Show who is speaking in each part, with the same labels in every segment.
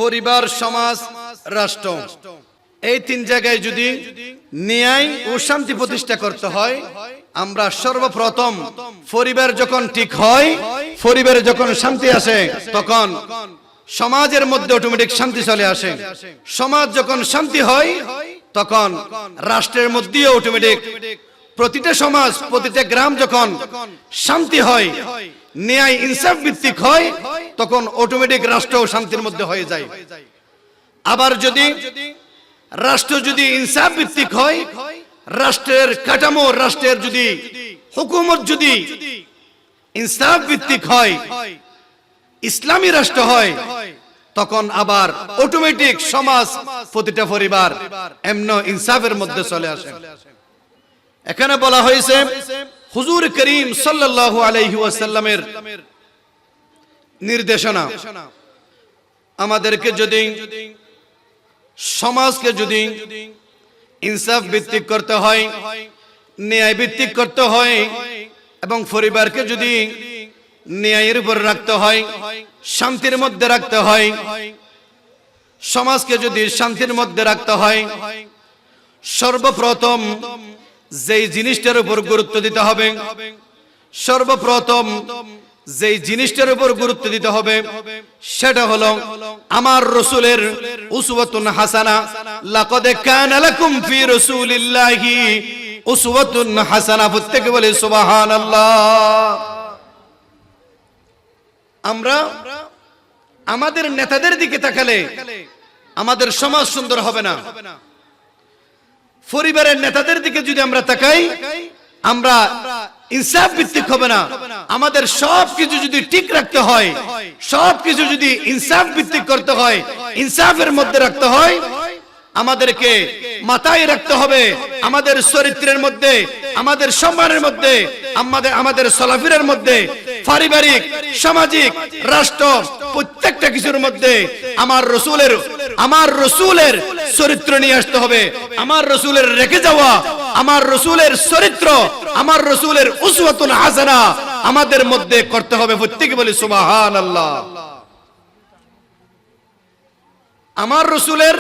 Speaker 1: পরিবার, সমাজ, রাষ্ট্র, এই তিন জায়গায় যদি ন্যায় ও শান্তি প্রতিষ্ঠা করতে হয়, আমরা সর্বপ্রথম পরিবার যখন ঠিক হয়, পরিবারে যখন শান্তি আসে, তখন সমাজের মধ্যে অটোমেটিক শান্তি চলে আসে। সমাজ যখন শান্তি হয়, তখন রাষ্ট্রের মধ্যেও অটোমেটিক, প্রতিটা সমাজ, প্রতিটা গ্রাম যখন শান্তি হয়, ন্যায় ইনসাফ ভিত্তিক হয়, তখন অটোমেটিক রাষ্ট্র শান্তির মধ্যে হয়ে যায়। আবার যদি রাষ্ট্র যদি ইনসাফ ভিত্তিক হয়, রাষ্ট্রের কাঠামো, রাষ্ট্রের যদি হুকুমত যদি ইনসাফ ভিত্তিক হয়, ইসলামী রাষ্ট্র হয়, তখন আবার অটোমেটিক সমাজ, প্রতিটা পরিবার এমন ইনসাফের মধ্যে চলে আসে। এখানে বলা হয়েছে হুজুর করিম সাল্লাল্লাহু আলাইহি ওয়াসাল্লামের নির্দেশনা, আমাদেরকে যদি সমাজকে যদি ইনসাফ ভিত্তিক করতে হয়, ন্যায় ভিত্তিক করতে হয়, এবং পরিবারকে যদি ন্যায়ের উপর রাখতে হয়, শান্তির মধ্যে রাখতে হয়, সমাজকে যদি শান্তির মধ্যে রাখতে হয়, সর্বপ্রথম যেই জিনিসটার উপর গুরুত্ব দিতে হবে, সর্বপ্রথম যেই জিনিসটার উপর গুরুত্ব দিতে হবে, সেটা হলো আমার রাসূলের উসওয়াতুন হাসানা। লাকাদ কানা লাকুম ফি রাসূলিল্লাহি উসওয়াতুন হাসানা। প্রত্যেকে বলে সুবহানাল্লাহ। আমরা আমাদের নেতাদের দিকে তাকালে আমাদের সমাজ সুন্দর হবে না। পরিবারের নেতাদের দিকে যদি আমরা তাকাই, আমরা ইনসাফ ভিত্তিক হবে না। আমাদের সবকিছু যদি ঠিক রাখতে হয়, সবকিছু যদি ইনসাফ ভিত্তিক করতে হয়, ইনসাফের মধ্যে রাখতে হয়, আমাদেরকে মাথায় রাখতে হবে আমাদের চরিত্রের মধ্যে, আমাদের সম্মানের মধ্যে, আমাদের চলাফেরার মধ্যে, পারিবারিক, সামাজিক, রাষ্ট্র, প্রত্যেকটা কিছুর মধ্যে আমার রসুলের চরিত্র নিয়ে আসতে হবে। আমার রসুলের রেখে যাওয়া, আমার রসুলের চরিত্র, আমার রসুলের উসওয়াতুন হাসানা আমাদের মধ্যে করতে হবে। প্রত্যেকে বলি সুবহানাল্লাহ। আমার রসুলের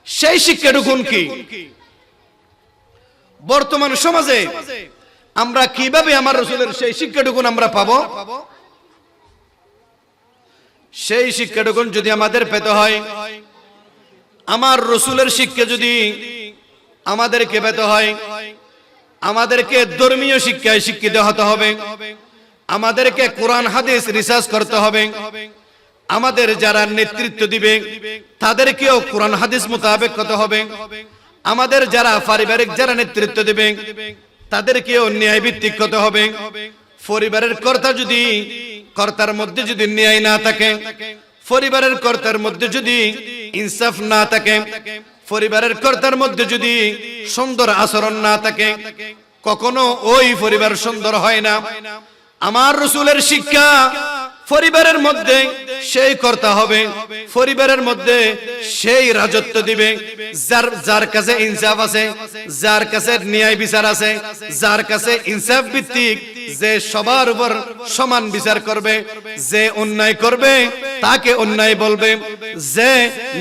Speaker 1: সেই শিক্ষাটুকুন কি? বর্তমান সমাজে আমরা কিভাবে আমার রসুলের সেই শিক্ষাটুকুন আমরা পাবো? সেই শিক্ষাটুকুন যদি আমাদের পেতে হয়, আমার রসুলের শিক্ষা যদি আমাদেরকে পেতে হয়, আমাদেরকে ধর্মীয় শিক্ষায় শিক্ষিত হতে হবে, আমাদেরকে কোরআন হাদিস রিসার্চ করতে হবে, আমাদের যারা নেতৃত্ব দিবে তাদেরকেও কোরআন হাদিস মোতাবেক হতে হবে, আমাদের যারা পারিবারিক যারা নেতৃত্ব দিবে তাদেরকেও ন্যায় ভিত্তিক হতে হবে। পরিবারের কর্তার মধ্যে যদি ন্যায় না থাকে, পরিবারের কর্তার মধ্যে যদি ইনসাফ না থাকে, পরিবারের কর্তার মধ্যে যদি সুন্দর আচরণ না থাকে, কখনো ওই পরিবার সুন্দর হয় না। আমার রাসূলের শিক্ষা পরিবারের মধ্যে সেই কর্তা হবে, পরিবারের মধ্যে সেই রাজত্ব দিবে যার কাছে ইনসাফ আছে, যার কাছে ন্যায় বিচার আছে, যার কাছে ইনসাফ ভিত্তিক, যে সবার উপর সমান বিচার করবে, যে অন্যায় করবে তাকে অন্যায় বলবে, যে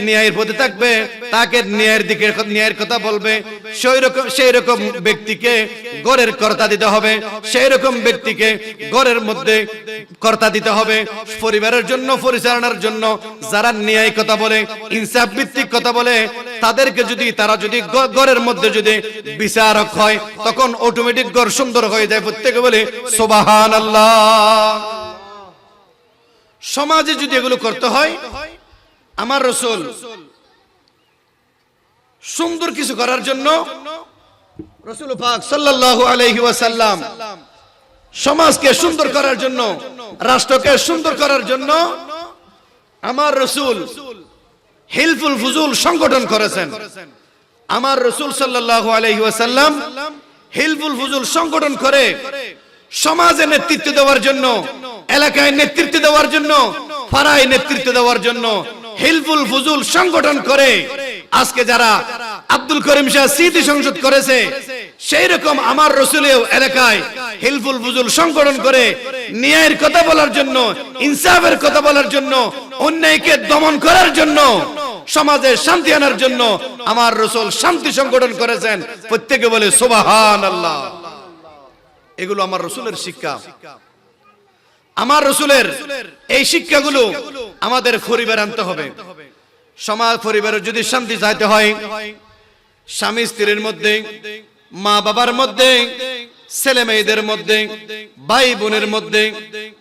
Speaker 1: ন্যায়ের পথে থাকবে তাকে ন্যায়ের কথা বলবে, সেই রকম ব্যক্তিকে ঘরের কর্তা দিতে হবে, সেই রকম ব্যক্তিকে ঘরের মধ্যে কর্তা দিতে হবে। পরিবারের জন্য, পরিচালনার জন্য যারা ন্যায় কথা বলে, ইনসাফ ভিত্তিক কথা বলে, তাদেরকে যদি তারা যদি ঘরের মধ্যে যদি বিচারক হয়, তখন অটোমেটিক ঘর সুন্দর হয়ে যায়। প্রত্যেকে বলে সুবহানাল্লাহ। সমাজে যদি এগুলো করতে হয়, আমার রাসূল সুন্দর কিছু করার জন্য, রাসূল পাক সাল্লাল্লাহু আলাইহি ওয়াসাল্লাম সমাজকে সুন্দর করার জন্য, রাষ্ট্রকে সুন্দর করার জন্য আমার রাসূল হিলফুল ফুজুল সংগঠন করেছেন। আমার রাসূল সাল্লাল্লাহু আলাইহি ওয়াসাল্লাম হিলফুল ফুজুল সংগঠন করে সমাজে নেতৃত্ব দেওয়ার জন্য, এলাকায় নেতৃত্ব দেওয়ার জন্য, পাড়ায় নেতৃত্ব দেওয়ার জন্য হিলফুল ফুজুল সংগঠন করে আজকে যারা আব্দুল করিম শাহ স্মৃতি সংসদ করেছে, সেই রকম আমার রাসূলেও এলাকায় হিলফুল ফুজুল সংগঠন করে ন্যায়ের কথা বলার জন্য, ইনসাফের কথা বলার জন্য, অন্যায়কে দমন করার জন্য, সমাজে শান্তি আনার জন্য আমার রাসূল শান্তি সংগঠন করেছেন। প্রত্যেকে বলে সুবহানাল্লাহ। এগুলো আমার রাসূলের শিক্ষা। আমার রাসূলের এই শিক্ষাগুলো আমাদের পরিবারে আনতে হবে। সমাজ পরিবারে যদি শান্তি চাইতে হয়, স্বামী স্ত্রীর মধ্যে, মা বাবার মধ্যে, ছেলে মেয়েদের মধ্যে, ভাই বোনের মধ্যে,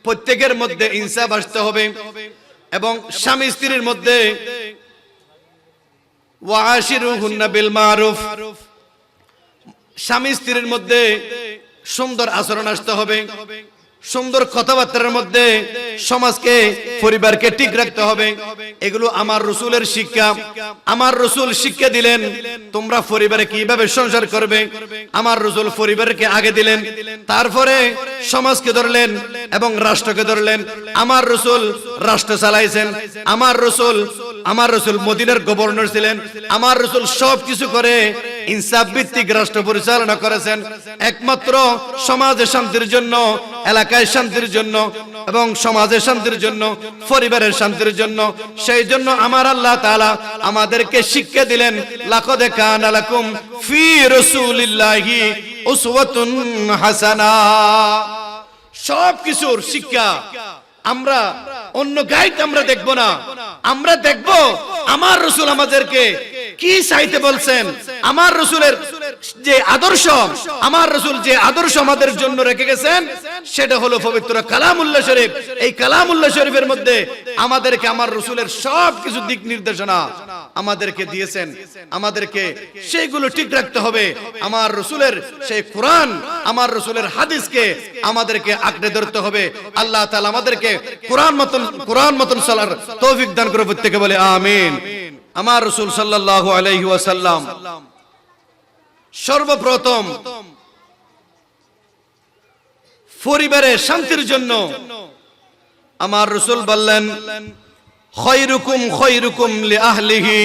Speaker 1: প্রত্যেকের মধ্যে ইনসাফ আসতে হবে। এবং স্বামী স্ত্রীর মধ্যে ওয়াশিরুহুন্না বিল মারুফ, স্বামী স্ত্রীর মধ্যে সুন্দর আচরণ আসতে হবে। সুন্দর কথাবার্তার মধ্যে সমাজকে, পরিবারকে ঠিক রাখতে হবে। এগুলো আমার রাসূলের শিক্ষা। আমার রাসূল শিক্ষা দিলেন তোমরা পরিবারে কিভাবে সংসার করবে। আমার রাসূল পরিবারকে আগে দিলেন, তারপরে সমাজকে ধরলেন এবং রাষ্ট্রকে ধরলেন। আমার রাসূল রাষ্ট্র চালাইছেন। আমার রাসূল মদিনার গভর্নর ছিলেন। আমার রাসূল সবকিছু করে ইনসাফ ভিত্তিক রাষ্ট্র পরিচালনা করেছেন, একমাত্র সমাজের শান্তির জন্য, এলাকায় শান্তির জন্য এবং সমাজের শান্তির জন্য, পরিবারের শান্তির জন্য। সেই জন্য আমার আল্লাহ তাআলা আমাদেরকে শিক্ষা দিলেন, লাকাদ কানা লাকুম ফি রাসূলিল্লাহি উসওয়াতুন হাসানা। সব কিছুর শিক্ষা আমরা অন্য গাইড আমরা দেখব না, আমরা দেখব আমার রাসূল আমাদেরকে কি চাইতে বলছেন। আমার রাসূলের যে আদর্শ, আমার রাসূল যে আদর্শ আমাদের জন্য রেখে গেছেন, সেটা হলো পবিত্র কালামুল্লাহ শরীফ। এই কালামুল্লাহ শরীফের মধ্যে আমাদেরকে আমার রাসূলের সব কিছু দিক নির্দেশনা আমাদেরকে দিয়েছেন। আমাদেরকে সেইগুলো ঠিক রাখতে হবে। আমার রাসূলের সেই কোরআন, আমার রাসূলের হাদিসকে আমাদেরকে আঁকড়ে ধরতে হবে। আল্লাহ তাআলা আমাদেরকে কোরআন মতন চলার তৌফিক দান করে। প্রত্যেকে বলে আমিন। আমার রাসূল সাল্লাল্লাহু আলাইহি ওয়াসাল্লাম সর্বপ্রথম পরিবারের শান্তির জন্য আমার রাসূল বললেন, খায়রুকুম খায়রুকুম লিআহলিহি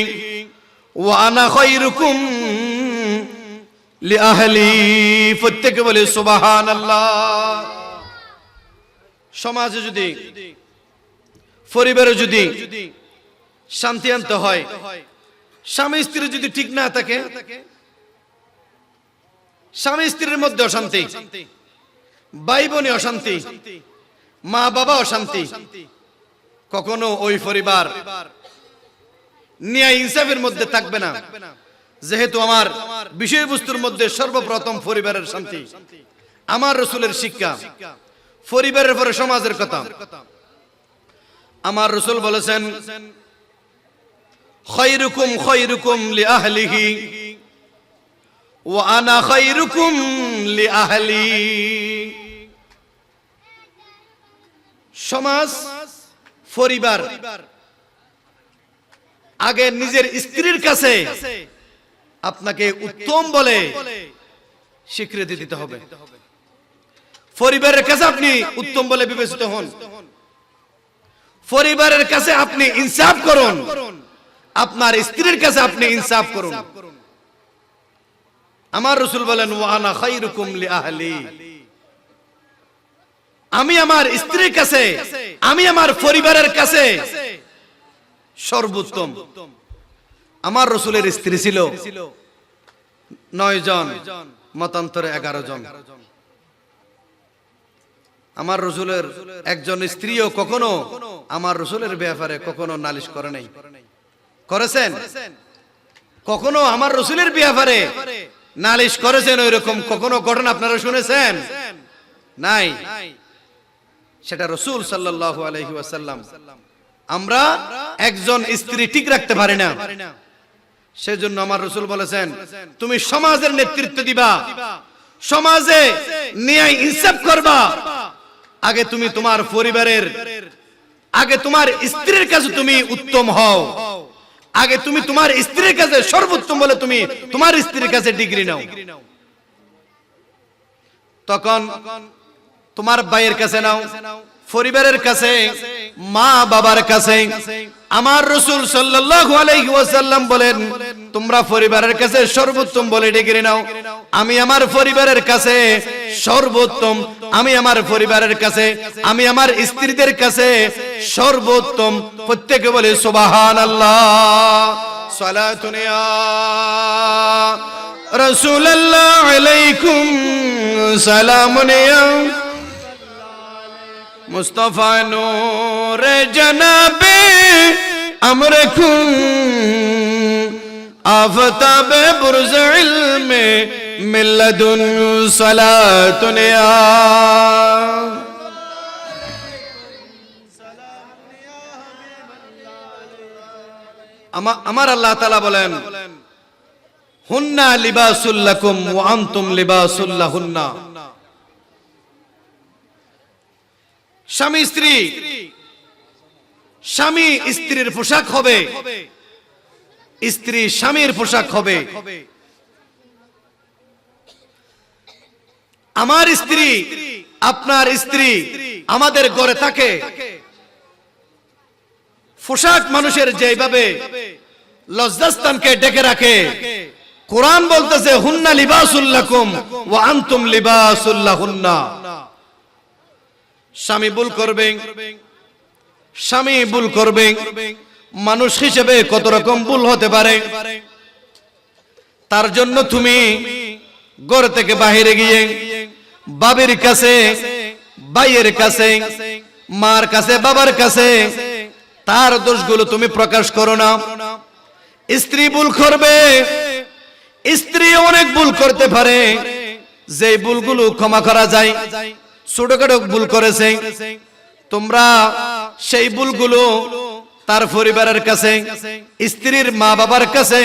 Speaker 1: ওয়া আনা খায়রুকুম লিআহলি। প্রত্যেকে বলে সুবহানাল্লাহ। সমাজে যদি, পরিবারে যদি শান্তি আনতে হয়, স্বামী স্ত্রী যদি ঠিক না থাকে, স্বামী স্ত্রীর মধ্যে অশান্তি, ভাই বোনে অশান্তি, মা বাবা অশান্তি, কখনো ওই পরিবার ন্যায় ইনসাফের মধ্যে থাকবে না। যেহেতু আমার বিষয়বস্তুর মধ্যে সর্বপ্রথম পরিবারের শান্তি, আমার রাসূলের শিক্ষা, পরিবারের পরে সমাজের কথা। আমার রাসূল বলেছেন, খায়রুকুম খায়রুকুম লিআহলিহি ওয়া আনা খায়রুকুম লিআহলি। সমাজ, পরিবার আগে নিজের স্ত্রীর কাছে আপনাকে উত্তম বলে স্বীকৃতি দিতে হবে। পরিবারের কাছে আপনি উত্তম বলে বিবেচিত হন। পরিবারের কাছে আপনি ইনসাফ করুন, আপনার স্ত্রীর কাছে আপনি ইনসাফ করুন। আমার রাসূল বলেন, ওয়া আনা খায়রুকুম লিআহলি। আমি আমার স্ত্রীর কাছে, আমি আমার পরিবারের কাছে সর্বোত্তম। আমার রাসূলের স্ত্রী ছিল 9 জন, মতান্তরে 11 জন। আমার রাসূলের একজন স্ত্রীও কখনো আমার রাসূলের ব্যাপারে কখনো নালিশ করে নাই। করেছেন? কখনো আমার রাসূলের ব্যাপারে নালিশ করেছেন ওইরকম কখনো ঘটনা আপনারা শুনেছেন? নাই। সেটা রাসূল সাল্লাল্লাহু আলাইহি ওয়াসাল্লাম। আমরা একজন স্ত্রী ঠিক রাখতে পারি না, সেজন্য আমার রাসূল বলেছেন, তুমি সমাজের নেতৃত্ব দিবা, সমাজে ন্যায় ইনসাফ করবা, আগে তুমি তোমার পরিবারের, আগে তোমার স্ত্রীর কাছে তুমি উত্তম হও, আগে তুমি তোমার স্ত্রীর কাছে সর্বোত্তম বলে তুমি তোমার স্ত্রীর কাছে ডিগ্রি নাও। তখন তোমার ভাইয়ের কাছে নাও, পরিবারের কাছে, মা বাবার কাছে। আমার রাসূল সাল্লাল্লাহু আলাইহি ওয়াসাল্লাম বলেন, তোমরা পরিবারের কাছে সর্বোত্তম বলে ডিগ্রি নাও, আমি আমার পরিবারের কাছে সর্বোত্তম, আমি আমার পরিবারের কাছে, আমি আমার স্ত্রীদের কাছে সর্বোত্তম। প্রত্যেকে বলে সুবহানাল্লাহ। সালাতুন ইয়া রাসূলুল্লাহ আলাইকুম সালামুন ইয়া মুস্তাফা নূরে জনাবে আমরকুম আফতাবে বুরজ ইলমে মিল্লাদুন সালাতুন ইয়া। আমার আল্লাহ তাআলা বলেন হুন্না লিবাসুল লাকুম ওয়া আনতুম লিবাসুল লাহুন্না। স্বামী স্ত্রী, স্বামী স্ত্রীর পোশাক হবে, স্ত্রী স্বামীর পোশাক হবে। আমার স্ত্রী, আপনার স্ত্রী আমাদের ঘরে থাকে, পোশাক মানুষের যেভাবে লজ্জাস্থানকে ডেকে রাখে, কোরআন বলতেছে হুন্না লিবাসুল লাকুম ওয়া আনতুম লিবাসুল লাহুন্না। স্বামী ভুল করবে, স্বামী ভুল করবে, মানুষ হিসেবে কত রকম ভুল হতে পারে। তার জন্য তুমি ঘর থেকে বাহিরে গিয়ে বাবির কাছে, ভাইয়ের কাছে, মার কাছে, বাবার কাছে তার দোষগুলো তুমি প্রকাশ করো না। স্ত্রী ভুল করবে, স্ত্রী অনেক ভুল করতে পারে, যে ভুলগুলো ক্ষমা করা যায়। ছোটখাটো ভুল করেছে, তোমরা সেই ভুলগুলো তার পরিবারের কাছে, স্ত্রীর মা বাবার কাছে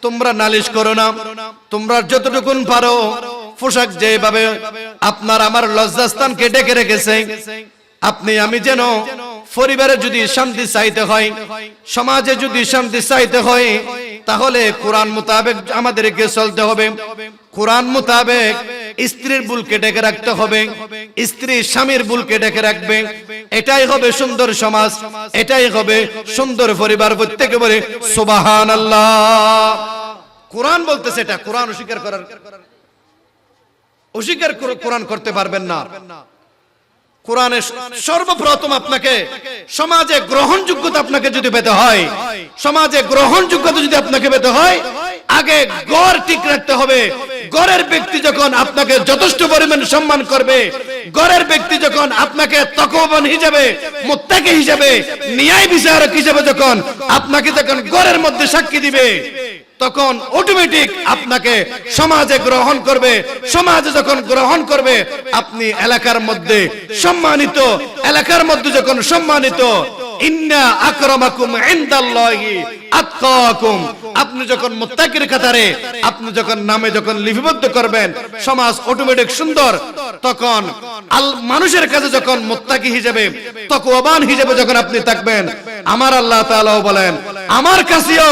Speaker 1: তোমরা নালিশ করো না। তোমরা যতটুকুন পারো পোশাক যেভাবে আপনার আমার লজ্জাস্থানকে ডেকে রেখেছে, আপনি আমি যেন পরিবারে যদি শান্তি চাইতে হয়, সমাজে যদি শান্তি চাইতে হয়, তাহলে কোরআন মোতাবেক আমাদেরকে চলতে হবে। কোরআন মোতাবেক স্ত্রীর ভুলকে ডেকে রাখতে হবে, স্ত্রী স্বামীর ভুলকে ডেকে রাখবে। এটাই হবে সুন্দর সমাজ, এটাই হবে সুন্দর পরিবার। প্রত্যেকে বলে সুবহানাল্লাহ। কোরআন বলতেছে এটা, কোরআন অস্বীকার কোরআন করতে পারবেন না। কোরআনে সর্বপ্রথম আপনাকে সমাজে গ্রহণযোগ্যতা আপনাকে যদি পেতে হয়, সমাজে গ্রহণযোগ্যতা যদি আপনাকে পেতে হয়, আগে ঘর ঠিক রাখতে হবে। ঘরের ব্যক্তি যখন আপনাকে যথেষ্ট পরিমাণ সম্মান করবে, ঘরের ব্যক্তি যখন আপনাকে তাকওয়াবান হিসেবে, মুত্তাকি হিসেবে, ন্যায় বিচারক হিসেবে যখন আপনাকে যখন ঘরের মধ্যে সাক্ষী দিবে, তখন অটোমেটিক আপনাকে সমাজে গ্রহণ করবে। সমাজে যখন গ্রহণ করবে, আপনি এলাকার মধ্যে সম্মানিত, এলাকার মধ্যে যখন সম্মানিত, ইন্না আকরামাকুম ইনদাল্লাহি আতকাকুম, আপনি যখন মুত্তাকির কাতারে, আপনি যখন নামে যখন লিপিবদ্ধ করবেন, সমাজ অটোমেটিক সুন্দর। তখন মানুষের কাছে যখন মুত্তাকি হিসেবে, তাকওয়াবান হিসেবে যখন আপনি থাকবেন, আমার আল্লাহ তাআলাও বলেন আমার কাছেও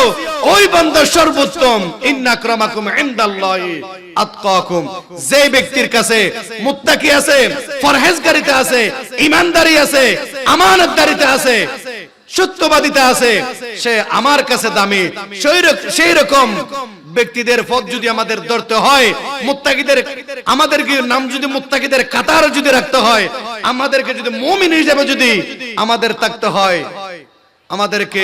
Speaker 1: ওই বান্দা সর্বোত্তম। ইন্না আকরামাকুম ইনদাল্লাহি আতকাকুম, যে ব্যক্তির কাছে মুত্তাকি আছে, পরহেজগারিতা আছে, ঈমানদারি আছে, আমানতদারিতা আছে, সত্যবাদিতা আছে, সে আমার কাছে দামি। সেই রকম ব্যক্তিদের পথ যদি আমাদের ধরতে হয়, মুত্তাকিদের আমাদেরকে নাম যদি মুত্তাকিদের কাতার যদি রাখতে হয়, আমাদেরকে যদি মুমিন হিসেবে যদি আমাদের থাকতে হয়, আমাদেরকে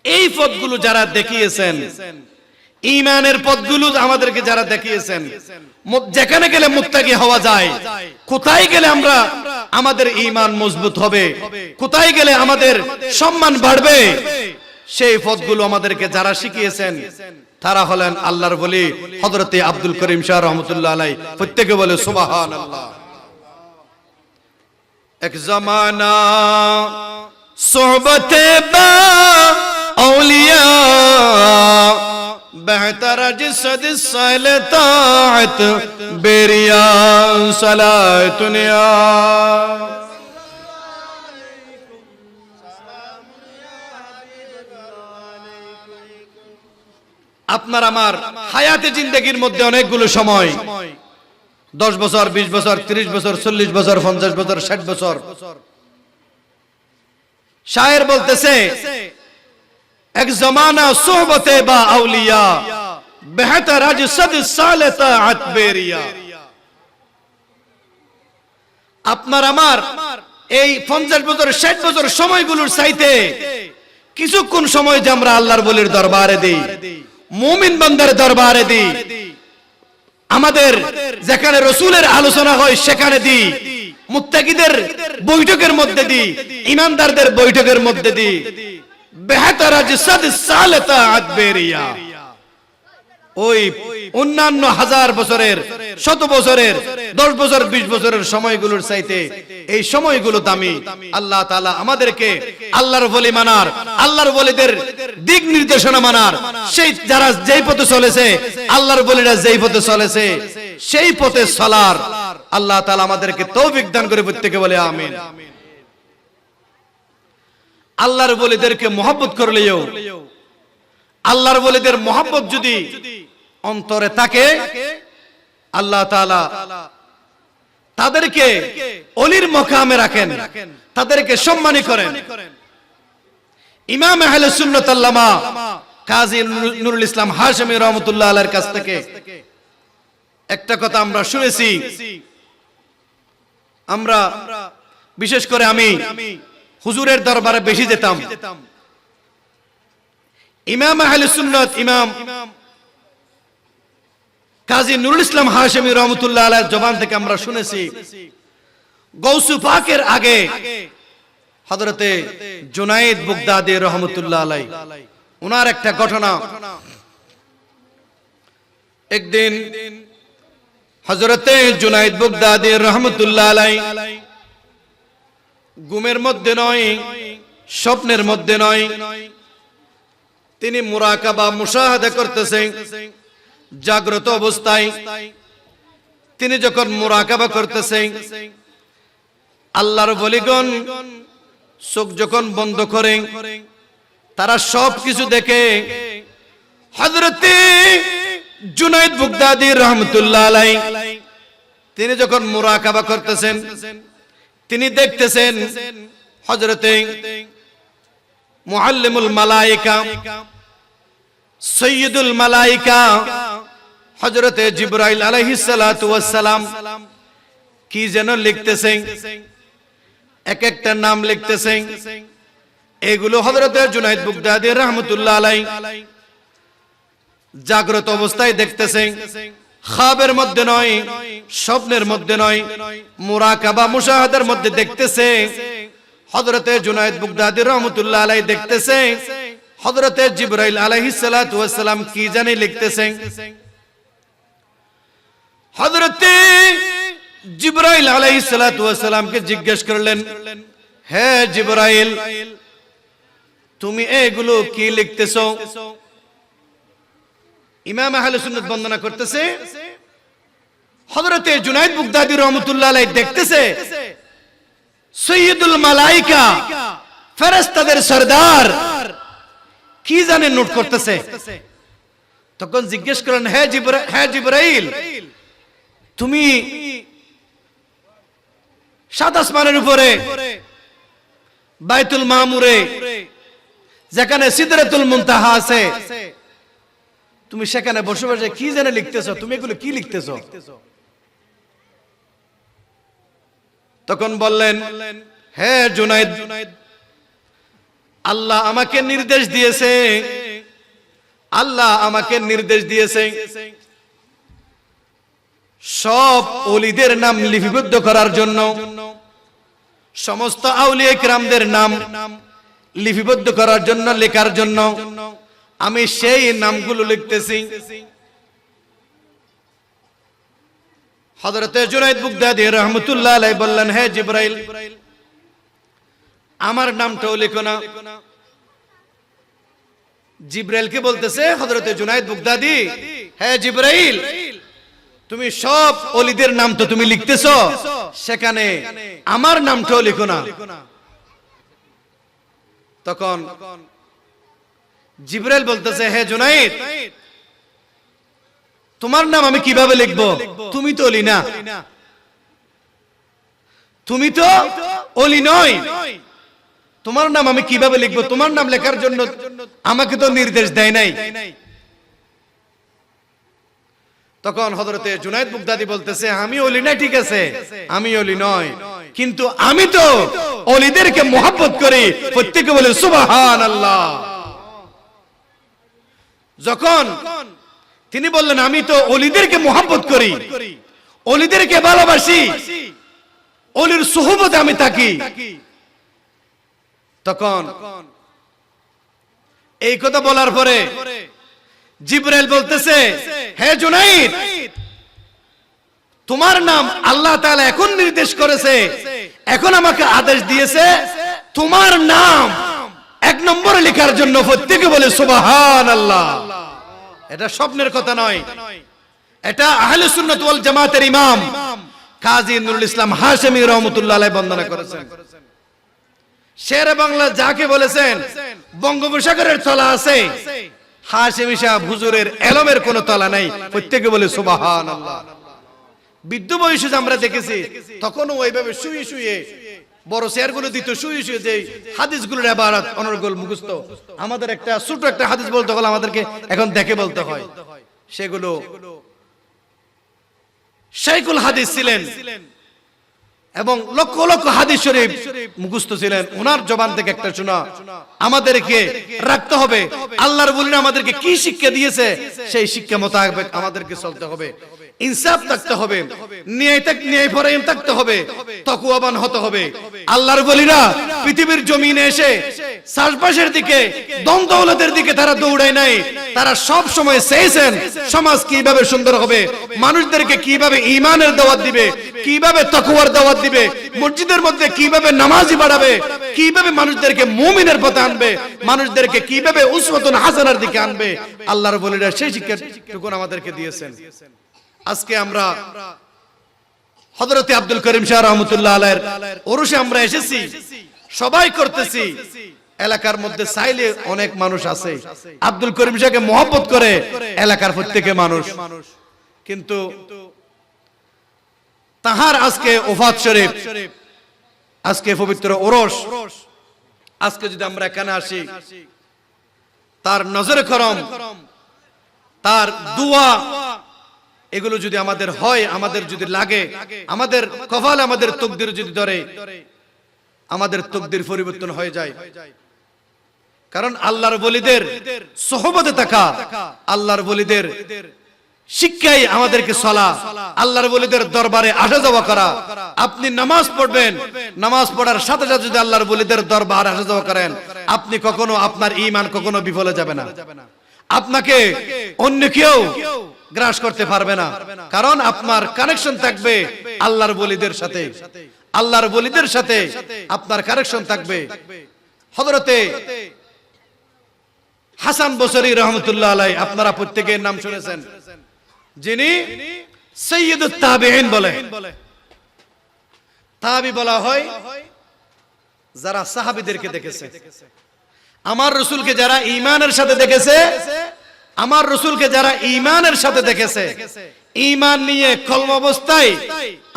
Speaker 1: এই পথগুলো যারা দেখিয়েছেন, ঈমানের পথগুলো আমাদেরকে যারা দেখিয়েছেন, যেখানে গেলে মুত্তাকি হওয়া যায়, কোথায় গেলে আমরা আমাদের ঈমান মজবুত হবে, কোথায় গেলে আমাদের সম্মান বাড়বে, সেই পথগুলো আমাদেরকে যারা শিখিয়েছেন তারা হলেন আল্লাহর ওলি হযরতে আব্দুল করিম শাহ রহমাতুল্লাহ আলাইহি। প্রত্যেকে বলে সুবহানাল্লাহ। এক জামানা সোহবতে বা আউলিয়া बेहतर जिसद सलतात बेरिया सलातुनिया। আপনার আমার হায়াতে জিন্দেগির মধ্যে অনেকগুলো সময়, 10 বছর, 20 বছর, 30 বছর, 40 বছর, 50 বছর, 60 বছর। শায়ের বলতেছে এক জমানা সোহবতে বা আউলিয়া, বেহতর আজ সদ সালে তাআত বেরিয়া। আপনার আমার এই 50 বছর 60 বছর সময়গুলোর চাইতে কিছুক্ষণ সময় যে আমরা আল্লাহর ওলির দরবারে দেই, মুমিন বান্দার দরবারে দিই, আমাদের যেখানে রাসূলের আলোচনা হয় সেখানে দিই, মুত্তাকিদের বৈঠকের মধ্যে দিই, ইমানদারদের বৈঠকের মধ্যে দিই, বেহতর আজ সদ সালে তাআত বেরিয়া। ওই অন্যান্য হাজার বছরের, শত বছরের, 10 বছর 20 বছরের সময়গুলোর চাইতে এই সময়গুলো দামি। আল্লাহ তাআলা আমাদেরকে আল্লাহর ওলি মানার, আল্লাহর ওলিদের দিক নির্দেশনা মানার, সেই যারা যেই পথে চলেছে, আল্লাহর ওলিরা যেই পথে চলেছে সেই পথে চলার আল্লাহ তাআলা আমাদেরকে তৌফিক দান করে প্রত্যেকে বলে আমিন। আল্লাহর ওলিদেরকে মহব্বত করলেও, আল্লাহর ওলিদের মহব্বত যদি অন্তরে থাকে, আল্লাহ তাআলা তাদেরকে ওলির মকামে রাখেন, তাদেরকে সম্মানী করেন। ইমাম আহলে সুন্নাত আল্লামা কাজী নুরুল ইসলাম হাশেমি রাহমাতুল্লাহ আলাইহির কাছ থেকে একটা কথা আমরা শুনেছি। আমরা বিশেষ করে আমি হুজুরের দরবারে বেশি যেতাম। ইমাম আহলে সুন্নাত ইমাম কাজী নুরুল ইসলাম হাশেমি রাহমাতুল্লাহ আলাইহির জবান থেকে আমরা শুনেছি, গৌসে পাকের আগে হযরতে জুনায়েদ বাগদাদী রাহমাতুল্লাহ আলাইহি ওনার একটা ঘটনা। একদিন হযরতে জুনায়েদ বাগদাদী রাহমাতুল্লাহ আলাইহি ঘুমের মধ্যে নয়, স্বপ্নের মধ্যে নয়, তিনি মুরাকাবা মুশাহাদা করতেছেন। জাগ্রত অবস্থায় তিনি যখন মুরাকাবা করতেছেন, আল্লাহর ওলিগণ চোখ যখন বন্ধ করেন, তারা সব কিছু দেখে। হযরতে জুনায়েদ বাগদাদী রাহমাতুল্লাহ আলাইহি তিনি যখন মুরাকাবা করতেছেন, তিনি দেখতেছেন হযরতে মুআল্লিমুল মালায়েকা, সৈয়দুল মালায়েকা হযরতে জিবরাইল আলাইহিস সালাতু ওয়াস সালাম কি যেন লিখতেছেন, এক একটা নাম লিখতেছেন। এগুলো হযরতে জুনায়েদ বাগদাদী রাহমাতুল্লাহ আলাইহি জাগ্রত অবস্থায় দেখতেছেন, খাবের মধ্যে নয়, স্বপ্নের মধ্যে নয়, মুরাকাবা মুশাহাদার মধ্যে দেখতেছে। হযরতে জুনায়েদ বাগদাদী রাহমাতুল্লাহ আলাইহি দেখতেছে হযরতে জিবরাইল আলাইহিস সালাতু ওয়াস সালাম কি জানি লিখতেছেন। হযরতে জিবরাইল আলাইহিস সালাতু ওয়াস সালামকে জিজ্ঞেস করলেন, হে জিবরাইল, তুমি এগুলো কি লিখতেছো? ইমাম আহলে সুন্নাত বর্ণনা করতেছে, হযরতে জুনায়েদ বাগদাদী রাহমাতুল্লাহ আলাইহি দেখতেছে সৈয়দুল মালায়েকা, ফেরেশতাদের সরদার কি জানে নোট করতেছে। তখন জিজ্ঞেস করেন, হে জিবরাইল, তুমি সাত আসমানের উপরে বাইতুল মামুরে যেখানে সিদরাতুল মুনতাহা আছে, তুমি সেখানে বসে বসে কি জানে লিখতেছো? তুমি এগুলো কি লিখতেছো? তখন বললেন, হে জুনায়েদ, আল্লাহ আমাকে নির্দেশ দিয়েছে, আল্লাহ আমাকে নির্দেশ দিয়েছে সব ওলিদের নাম লিপিবদ্ধ করার জন্য, সমস্ত আউলিয়া কিরামদের নাম লিপিবদ্ধ করার জন্য, লেখার জন্য। আমি সেই নামগুলো লিখতেছি। হযরতে জুনায়েদ বাগদাদী রাহমাতুল্লাহ আলাইহি বললেন, হে জিবরাইল, আমার নামটাও লিখো না। জিবরাইলকে বলতেছে হযরতে জুনায়েদ বাগদাদী, হে জিবরাইল, তুমি সব ওলিদের নাম তো তুমি লিখতেছো, সেখানে আমার নামটাও লিখো না। তখন জিবরাইল বলতেছে, হে জুনায়েদ, তোমার নাম আমি কিভাবে লিখবো? তুমি তো ওলি না, তুমি তো ওলি নয়, তোমার নাম আমি কিভাবে লিখবো? তোমার নাম লেখার জন্য আমাকে তো নির্দেশ দেয় নাই। তখন হযরতে জুনায়েদ বাগদাদী বলতেছে, আমি ওলি না, ঠিক আছে আমি ওলি নয়, কিন্তু আমি তো ওলিদেরকে মোহাব্বত করি। প্রত্যেকে বলে সুবহানাল্লাহ। যখন তিনি বললেন আমি তো ওলিদেরকে মোহাব্বত করি, ওলিদেরকে ভালোবাসি, ওলির সুহবতে আমি থাকি, তখন এই কথা বলার পরে জিবরাইল বলতেছে, হে জুনাইদ, তোমার নাম আল্লাহ তাআলা এখন নির্দেশ করেছে, এখন আমাকে আদেশ দিয়েছে তোমার নাম এক নম্বরে লেখার জন্য। প্রত্যেকে বলে সুবহানাল্লাহ। এটা স্বপ্নের কথা নয়, এটা আহলে সুন্নাত ওয়াল জামাতের ইমাম কাজী নুরুল ইসলাম হাশেমি রাহমাতুল্লাহ আলাইহি বর্ণনা করেছেন। শেরে বাংলা যাকে বলেছেন বঙ্গোপসাগরের তলা আছে, হাশেমি সাহেব হুজুরের এলমের কোনো তলা নাই। প্রত্যেকে বলে সুবহানাল্লাহ। বৃদ্ধ বয়সে আমরা দেখেছি তখনও ওইভাবে শুয়ে শুয়ে বড় চেয়ারগুলো দিত, শুয়ে শুয়ে যে হাদিসগুলোর ইবারত অনর্গল মুখস্থ। আমাদের একটা ছোট একটা হাদিস বলতে হলে আমাদেরকে এখন দেখে বলতে হয়, সেগুলো শাইখুল হাদিস ছিলেন এবং লক্ষ লক্ষ হাদিস শরীফ মুখস্থ ছিলেন। ওনার জবান থেকে একটা শোনা আমাদেরকে রাখতে হবে। আল্লাহর ওলি আমাদেরকে কি শিক্ষা দিয়েছে সেই শিক্ষা মোতাবেক আমাদেরকে চলতে হবে, ইনসাফ থাকতে হবে, ন্যায়পরায়ণ থাকতে হবে, তাকওয়াবান হতে হবে। আল্লাহর ওলিরা পৃথিবীর জমিনে এসে চারপাশের দিকে ধন দৌলতের দিকে তারা দৌড়ায় নাই, তারা সব সময় চেয়েছেন সমাজ কিভাবে সুন্দর হবে, মানুষদেরকে কিভাবে ঈমানের দাওয়াত দিবে, কিভাবে তাকওয়ার দাওয়াত দিবে, মসজিদের মধ্যে কিভাবে নামাজি বাড়াবে, কিভাবে মানুষদেরকে মুমিনের পথে আনবে, মানুষদেরকে কিভাবে উসওয়াতুন হাসানার দিকে আনবে। আল্লাহর ওলিরা সেই শিক্ষাটুকু আমাদেরকে দিয়েছেন। আজকে আমরা হযরতে আব্দুল করিম শাহ রাহমাতুল্লাহ আলাইহির ওরসে আমরা এসেছি, সবাই করতেছি। এলাকার মধ্যে চাইলে অনেক মানুষ আছে আব্দুল করিম শাহকে মহব্বত করে, এলাকার প্রত্যেকে মানুষ, কিন্তু তাহার আজকে ওফাত শরীফ, আজকে পবিত্র ওরস, আজকে যদি আমরা এখানে আসি, তার নজরে করম, তার দোয়া, এগুলো যদি আমাদের হয়, আমাদের যদি লাগে, আমাদের কপাল, আমাদের তকদির যদি ধরে, আমাদের তকদির পরিবর্তন হয়ে যায়। কারণ আল্লাহর ওলিদের সোহবতে থাকা, আল্লাহর ওলিদের শিক্ষাই আমাদেরকে চলা, আল্লাহর ওলিদের দরবারে আসা যাওয়া করা। আপনি নামাজ পড়বেন, নামাজ পড়ার সাথে সাথে যদি আল্লাহর ওলিদের দরবারে আসা যাওয়া করেন, আপনি কখনো আপনার ঈমান কখনো বিফলে যাবে না, আপনাকে অন্য কেউ গ্রাস করতে পারবে না। কারণ আপনার কানেকশন থাকবে আল্লাহর ওলিদের সাথে, আল্লাহর ওলিদের সাথে আপনার কানেকশন থাকবে। হযরতে হাসান বসরি রহমতুল্লাহ আলাইহি, আপনারা প্রত্যেকের নাম শুনেছেন, যিনি সাইয়্যিদুত তাবিঈন বলে। তাবি বলা হয় যারা সাহাবীদেরকে দেখেছে, আমার রাসূলকে যারা ঈমানের সাথে দেখেছে, আমার রাসূলকে যারা ঈমানের সাথে দেখেছে, ঈমান নিয়ে কলম অবস্থায়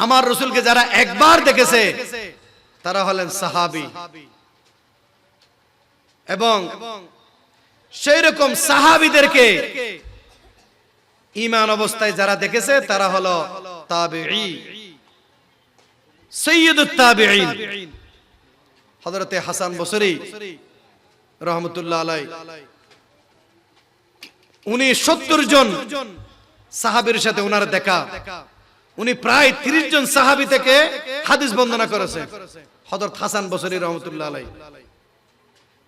Speaker 1: আমার রাসূলকে যারা একবার দেখেছে, তারা হলেন সাহাবী। এবং সেই রকম সাহাবীদেরকে ঈমান অবস্থায় যারা দেখেছে, তারা হলো তাবিঈ, সাইয়্যিদুত তাবিঈন। হযরতে হাসান বসরি রহমতুল্লাহ আলাইহি, উনি 70 জন সাহাবীর সাথে ওনার দেখা, উনি প্রায় 30 জন সাহাবী থেকে হাদিস বর্ণনা করেছেন হযরত হাসান বসরি রহমতুল্লাহ আলাইহি।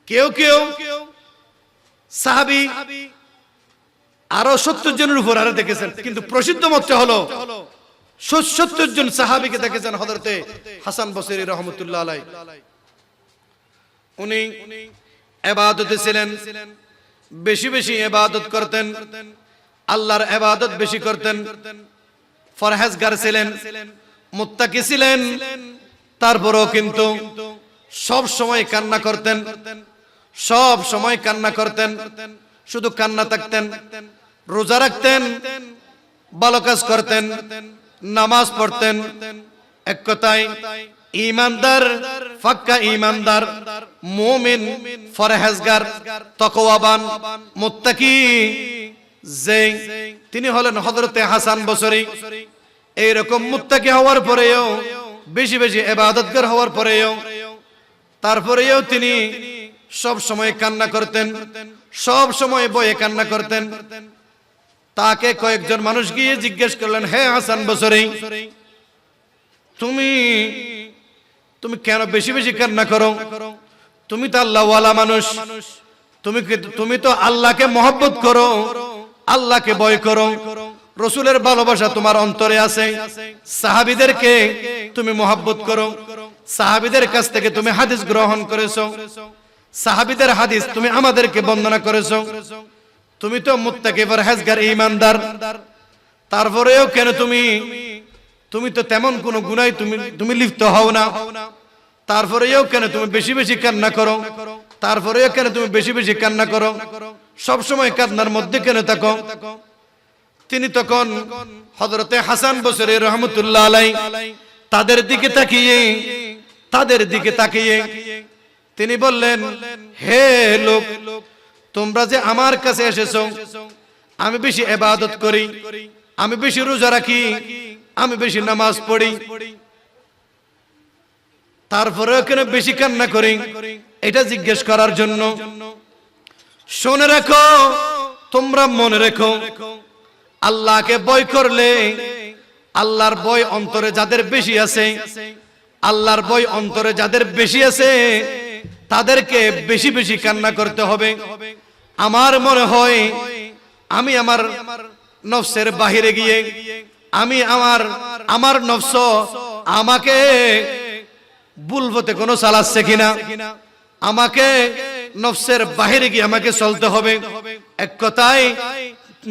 Speaker 1: কেউ কেউ সাহাবী আরো 70 জনের উপর আরো দেখেছেন, কিন্তু প্রসিদ্ধ মত হলো 70 জন সাহাবীকে দেখেছেন হযরতে হাসান বসরি রহমতুল্লাহ আলাইহি। উনি ইবাদতে ছিলেন, বেশি বেশি ইবাদত করতেন, আল্লাহর ইবাদত বেশি করতেন, ফরহেজগার ছিলেন, মুত্তাকি ছিলেন। তারপরেও কিন্তু সব সময় কান্না করতেন, সব সময় কান্না করতেন, শুধু কান্না থাকতেন। রোজা রাখতেন, ভালো কাজ করতেন, নামাজ পড়তেন। এক কথায় ঈমানদার, পাক্কা ঈমানদার, মুমিন, ফরহেজগার, তাকওয়াবান, মুত্তাকি, যে তিনি হলেন হযরতে হাসান বসরি। এইরকম মুত্তাকি হওয়ার পরেও, বেশি বেশি ইবাদতগার হওয়ার পরেও, তারপরেও তিনি সব সময় কান্না করতেন, সব সময় বয়ে কান্না করতেন। তাকে কয়েকজন মানুষ গিয়ে জিজ্ঞেস করলেন, হে হাসান বসরি, তুমি তুমি কেন বেশি বেশি কান্না করো? তুমি তো আল্লাহওয়ালা মানুষ, তুমি তো আল্লাহকে মহব্বত করো, আল্লাহকে ভয় করো, রসুলের ভালোবাসা তোমার অন্তরে আছে, সাহাবীদেরকে তুমি মহব্বত করো, সাহাবীদের কাছ থেকে তুমি হাদিস গ্রহণ করেছো, সাহাবীদের হাদিস তুমি আমাদেরকে বর্ণনা করেছো, তুমি তো মুত্তাকি পরহেজগার ঈমানদার, তারপরেও কেন তুমি তো তেমন কোনো গুনাহ তুমি লিপ্ত হও না, তারপরেও কেন তুমি বেশি বেশি কান্না করো, তারপরেও কেন তুমি বেশি বেশি কান্না করো, সব সময় কান্নার মধ্যে কেন থাকো? তিনি তখন হযরতে হাসান বসরি রহমতুল্লাহ আলাইহি তাদের দিকে তাকিয়ে তিনি বললেন, হে লোক, তোমরা যে আমার কাছে এসেছো, আমি বেশি ইবাদত করি, আমি বেশি রোজা রাখি, আমি বেশি নামাজ পড়ি, তারপরেও কেন বেশি কান্না করি, এটা জিজ্ঞেস করার জন্য। শুনে রাখো, তোমরা মনে রেখো, আল্লাহকে ভয় করলে, আল্লাহর ভয় অন্তরে যাদের বেশি আছে, আল্লাহর ভয় অন্তরে যাদের বেশি আছে, তাদেরকে বেশি বেশি কান্না করতে হবে। আমার মনে হয় আমি আমার নফসের বাহিরে গিয়ে, আমি আমার নফস আমাকে ভুল পথে কোনো চালাচ্ছে কিনা, আমাকে নফসের বাহিরে গিয়ে আমাকে চলতে হবে। এক কথায়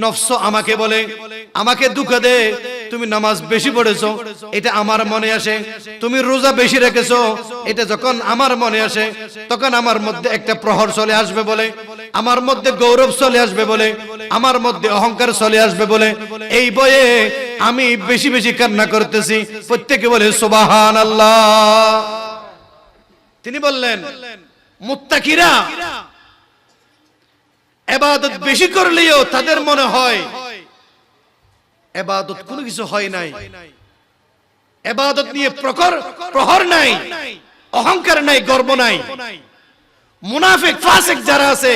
Speaker 1: নফস আমাকে বলে, আমাকে দুঃখ দে, তুমি নামাজ বেশি পড়েছো, এটা আমার মনে আসে, তুমি রোজা বেশি রেখেছো, এটা যখন আমার মনে আসে, তখন আমার মধ্যে একটা প্রহর চলে আসবে বলে, আমার মধ্যে গৌরব চলে আসবে বলে, আমার মধ্যে অহংকার চলে আসবে বলে, এই ভয়ে আমি বেশি বেশি কান্না করতেছি। প্রত্যেকে বলে সুবহানাল্লাহ। তিনি বললেন, মুত্তাকিরা ইবাদত বেশি করলেও তাদের মনে হয় ইবাদত কোনো কিছু হয় নাই, ইবাদত নিয়ে প্রহর নাই, অহংকার নাই, গর্ব নাই। মুনাফিক ফাসিক যারা আছে,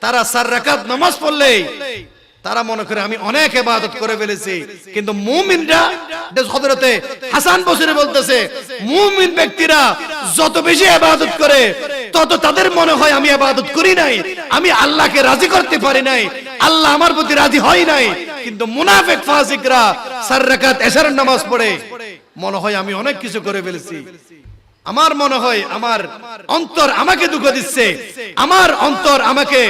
Speaker 1: তারা 4 রাকাত নামাজ পড়লে তারা মনে করে আমি অনেক ইবাদত করে ফেলেছি, কিন্তু মুমিনরা, হযরতে হাসান বসরি বলতেছে, মুমিন ব্যক্তিরা যত বেশি ইবাদত করে, তত তাদের মনে হয় আমি ইবাদত করি নাই, আমি আল্লাহকে রাজি করতে পারি নাই, আল্লাহ আমার প্রতি রাজি হয় নাই। কিন্তু মুনাফিক ফাসিকরা 4 রাকাত এশারের নামাজ পড়ে মনে হয় আমি অনেক কিছু করে ফেলেছি, আমার মনে হয় আমার অন্তর আমাকে দুঃখ দিচ্ছে, আমার অন্তর আমাকে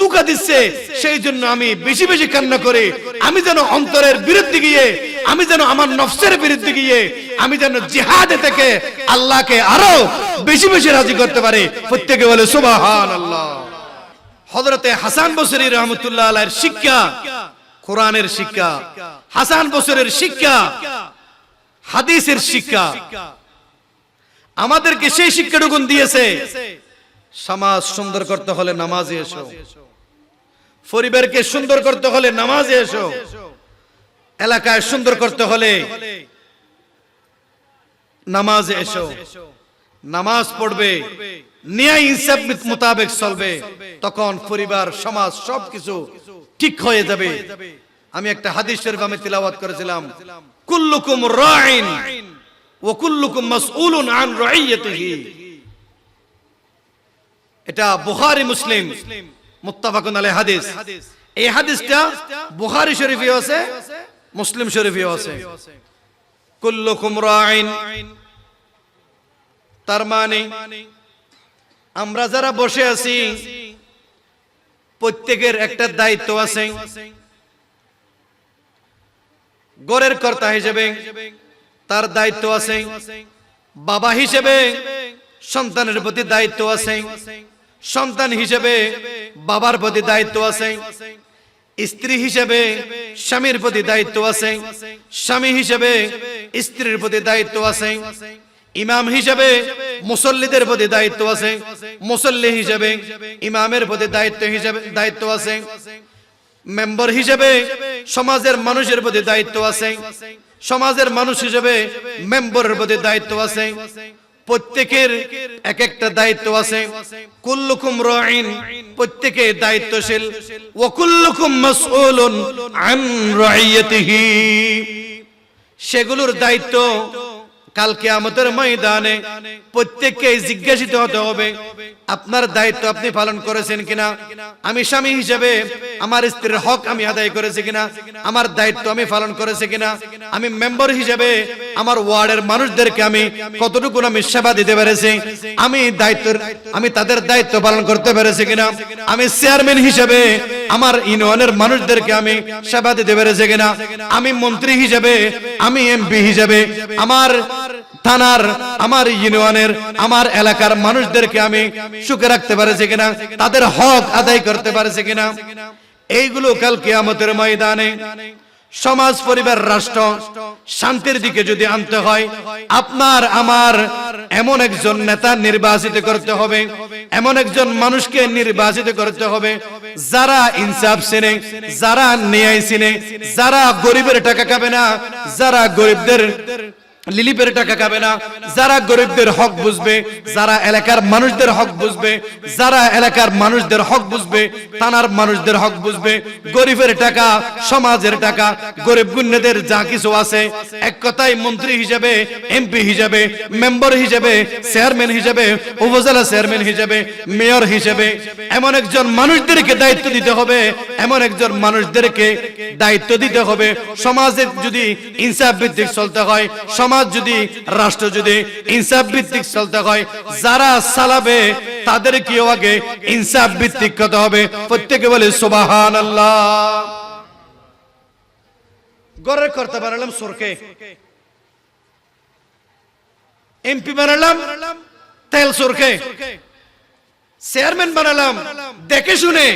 Speaker 1: দুঃখ দিচ্ছে, সেই জন্য আমি বেশি বেশি কান্না করি, আমি যেন অন্তরের বিরুদ্ধে গিয়ে, আমি যেন আমার নফসের বিরুদ্ধে গিয়ে, আমি যেন জিহাদে থেকে আল্লাহকে আরো বেশি বেশি রাজি করতে পারি। প্রত্যেকে বলে সুবহানাল্লাহ। হযরতে হাসান বসরি রহমতুল্লাহ আলাইহির শিক্ষা কোরআনের শিক্ষা, হাসান বসরির শিক্ষা হাদিসের শিক্ষা, আমাদেরকে সেই শিক্ষাটুকু দিয়েছে। সমাজ সুন্দর করতে হলে নামাজে এসো, পরিবারকে সুন্দর করতে হলে নামাজে এসো, এলাকায় সুন্দর করতে হলে নামাজে এসো, নামাজ পড়বে, ন্যায় ইনসাফ মোতাবেক চলবে, তখন পরিবার, সমাজ সবকিছু ঠিক হয়ে যাবে। আমি একটা হাদিস শরীফ আমি তিলাওয়াত করেছিলাম, কুল্লুকুম রাইন ওয়া কুল্লুকুম মাসউলুন আন রাইয়াতিহি। এটা বুখারী মুসলিম মুত্তাফাকুন আলাইহি হাদিস। এই হাদিসটা বুখারী শরীফেও আছে, মুসলিম শরীফেও আছে। কুল্লুকুম রাইন, তার মানে আমরা যারা বসে আছি প্রত্যেকের একটা দায়িত্ব আছে। ঘরের কর্তা হিসেবে তার দায়িত্ব আছে, বাবা হিসেবে সন্তানের প্রতি দায়িত্ব আছে, সন্তান হিসেবে বাবার প্রতি দায়িত্ব আছে, স্ত্রী হিসেবে স্বামীর প্রতি দায়িত্ব আছে, স্বামী হিসেবে স্ত্রীর প্রতি দায়িত্ব আছে, ইমাম হিসেবে মুসল্লিদের প্রতি দায়িত্ব আছে, মুসল্লি হিসেবে ইমামের প্রতি দায়িত্ব আছে, মেম্বার হিসেবে সমাজের মানুষের প্রতি দায়িত্ব আছে, সমাজের মানুষ হিসেবে মেম্বারের প্রতি দায়িত্ব আছে, প্রত্যেকের এক একটা দায়িত্ব আছে। কুল্লুকুম রাঈন, প্রত্যেকে দায়িত্বশীল, ওয়া কুল্লুকুম মাসউলুন আন রাইয়াতিহি, সেগুলোর দায়িত্ব কাল কিয়ামতের ময়দানে প্রত্যেককে জিজ্ঞাসিত হতে হবে, আপনার দায়িত্ব আপনি পালন করেছেন কিনা, আমি স্বামী হিসেবে আমার স্ত্রীর হক আমি আদায় করেছি কিনা, আমার দায়িত্ব আমি পালন করেছি কিনা, আমি মেম্বার হিসেবে আমার ওয়ার্ডের মানুষদেরকে আমি কতটুকু আমি সেবা দিতে পেরেছি, আমি তাদের দায়িত্ব পালন করতে পেরেছি কিনা, আমি চেয়ারম্যান হিসেবে আমার ইউনিয়নের মানুষদেরকে আমি সেবা দিতে পেরেছি কিনা, আমি মন্ত্রী হিসেবে, আমি এমপি হিসেবে আমার থানার, আমার ইউনিয়নের, আমার এলাকার মানুষদেরকে আমি সুখে রাখতে পারেছি কিনা, তাদের হক আদায় করতে পারেছি কিনা। এইগুলো কাল কিয়ামতের ময়দানে সমাজ, পরিবার, রাষ্ট্র শান্তির দিকে যদি আনতে হয়, আপনার আমার এমন একজন নেতা নির্বাচিত করতে হবে, এমন একজন মানুষকে নির্বাচিত করতে হবে যারা ইনসাফ চেনে, যারা ন্যায় চেনে, যারা গরিবের টাকা খাবে না, যারা গরিবদের লিলিপের টাকা খাবে না, যারা গরিবদের হক বুঝবে, যারা এলাকার মানুষদের হক বুঝবে, যারা এলাকার মানুষদের হক বুঝবে, থানার মানুষদের হক বুঝবে, গরিবের টাকা, সমাজের টাকা, গরিব গুণীদের যা কিছু আছে, এক কথায় মন্ত্রী হিসেবে, এমপি হিসেবে, মেম্বার হিসেবে, চেয়ারম্যান হিসেবে, উপজেলা চেয়ারম্যান হিসেবে, মেয়র হিসেবে এমন একজন মানুষদেরকে দায়িত্ব দিতে হবে, এমন একজন মানুষদেরকে দায়িত্ব দিতে হবে। সমাজে যদি ইনসাফ ভিত্তিক চলতে হয়, সমাজ যদি, রাষ্ট্র যদি ইনসাফ ভিত্তিক চলতে হয়, যারা চালাবে তাদেরকেও আগে ইনসাফ ভিত্তিক হতে হবে। প্রত্যেকে বলে সুবহানাল্লাহ। গড়ের কর্তা বানালাম সরকে, এমপি বানালাম তেল সরকে, চেয়ারম্যান বানালাম দেখে শুনে,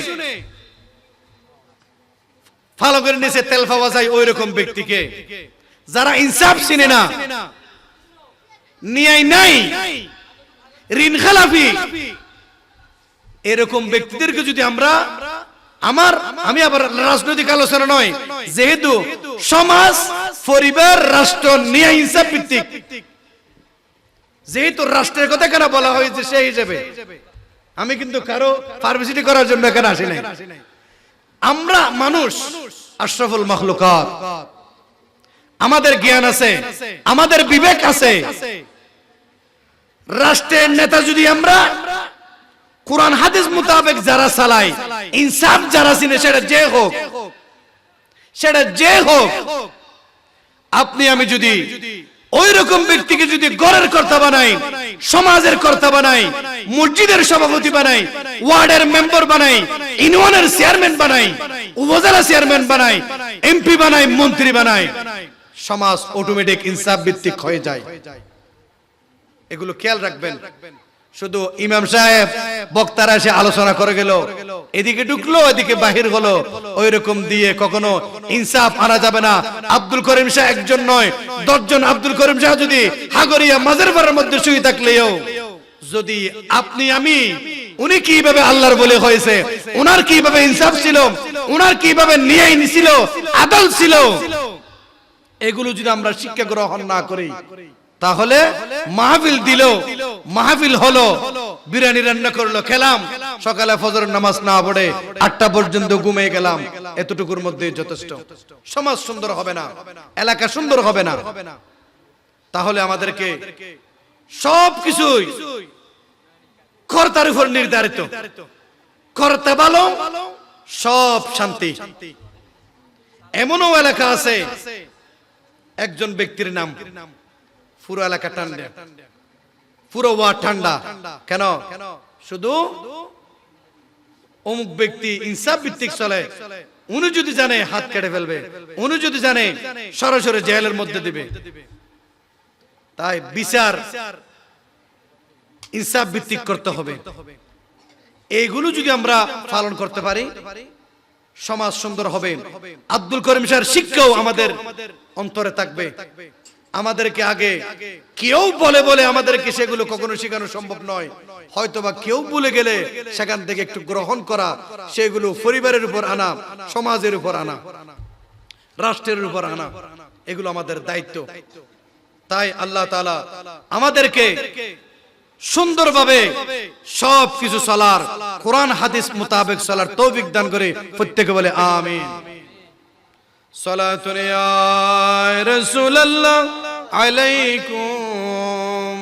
Speaker 1: ফালকের নিচে তেল পাওয়া যায় ওই রকম ব্যক্তিকে। যারা ইনসাফ চিনে না, ন্যায় নাই, ঋণ খেলাফি, এরকম ব্যক্তিদেরকে যদি আমি আবার রাজনৈতিক আলোচনা নয়, যেহেতু সমাজ, পরিবার, রাষ্ট্র ন্যায় ইনসাফ ভিত্তিক, যেহেতু রাষ্ট্রের কথা কেন বলা হয়েছে সেই হিসেবে আমি কিন্তু কারো পাবলিসিটি করার জন্য এখানে আসি নাই। আমরা মানুষ, আশরাফুল মাখলুকাত, আমাদের জ্ঞান আছে, আমাদের বিবেক আছে। রাষ্ট্রের নেতা যদি আমরা কোরআন হাদিস মোতাবেক যারা চালাই, ইনসাফ যারা চিনে, সেটা যে হোক, আপনি আমি যদি ওই রকম ব্যক্তিকে যদি গড়ের কর্তা বানাই, সমাজের কর্তা বানাই, মসজিদের সভাপতি বানাই, ওয়ার্ডের মেম্বার বানাই, ইউনিয়নের চেয়ারম্যান বানাই, উপজেলা চেয়ারম্যান বানাই, এমপি বানাই, মন্ত্রী বানাই, সমাজ অটোমেটিক ইনসাফ ভিত্তিক হয়ে যায়। এগুলো খেয়াল রাখবেন। শুধু ইমাম সাহেব বক্তারা এসে আলোচনা করে গেল, এদিকে ঢুকলো এদিকে বাহির হলো, ওই রকম দিয়ে কখনো ইনসাফ আনা যাবে না। আব্দুল করিম শাহ একজন নয়, 10 জন আব্দুল করিম শাহ যদি হাগরিয়া মাজার বাড়ার মধ্যে শুয়ে থাকলেও যদি আপনি আমি, উনি কিভাবে আল্লাহর বলে হয়েছে, উনার কিভাবে ইনসাফ ছিল, উনার কিভাবে ন্যায় ছিল, আদল ছিল, এগুলো যদি আমরা শিক্ষা গ্রহণ না করি, তাহলে মাহফিল দিল, মাহফিল হলো, বিরিয়ানি রান্না করলো, খেলাম, সকালে ফজরের নামাজ না পড়ে 8টা পর্যন্ত ঘুমিয়ে গেলাম, এতটুকুর মধ্যে যথেষ্ট। সমাজ সুন্দর হবে না, এলাকা সুন্দর হবে না। তাহলে আমাদেরকে সবকিছুই কর্তার উপর নির্ধারিত, কর্তা ভালো, সব শান্তি। এমনও এলাকা আছে, একজন ব্যক্তির নাম, পুরো এলাকা ঠান্ডা, পুরো ওয়ার্ড ঠান্ডা। কেন? শুধু অমুক ব্যক্তি ইনসাফ ভিত্তিক চলে, উনি যদি জানে হাত কেটে ফেলবে, উনি যদি জানে সরাসরি জেলের মধ্যে দিবে। তাই বিচার ইনসাফ ভিত্তিক করতে হবে। এইগুলো যদি আমরা পালন করতে পারি, সমাজ সুন্দর হবে। আব্দুল করিম শাহর শিক্ষাও আমাদের অন্তরে থাকবে। আমাদেরকে আগে কেউ বলে বলে আমাদেরকে সেগুলো কখনো শেখানো সম্ভব নয়। হয়তোবা কেউ বলে গেলে সেখান থেকে একটু গ্রহণ করা, সেগুলো পরিবারের উপর আনা, সমাজের উপর আনা, রাষ্ট্রের উপর আনা, এগুলো আমাদের দায়িত্ব। তাই আল্লাহ তাআলা আমাদেরকে সুন্দরভাবে সবকিছু চলার, কোরআন হাদিস মোতাবেক চলার তৌফিক দান করে প্রত্যেকে বলে আমিন। সালাতুন ইয়া রাসূলুল্লাহ আলাইকুম।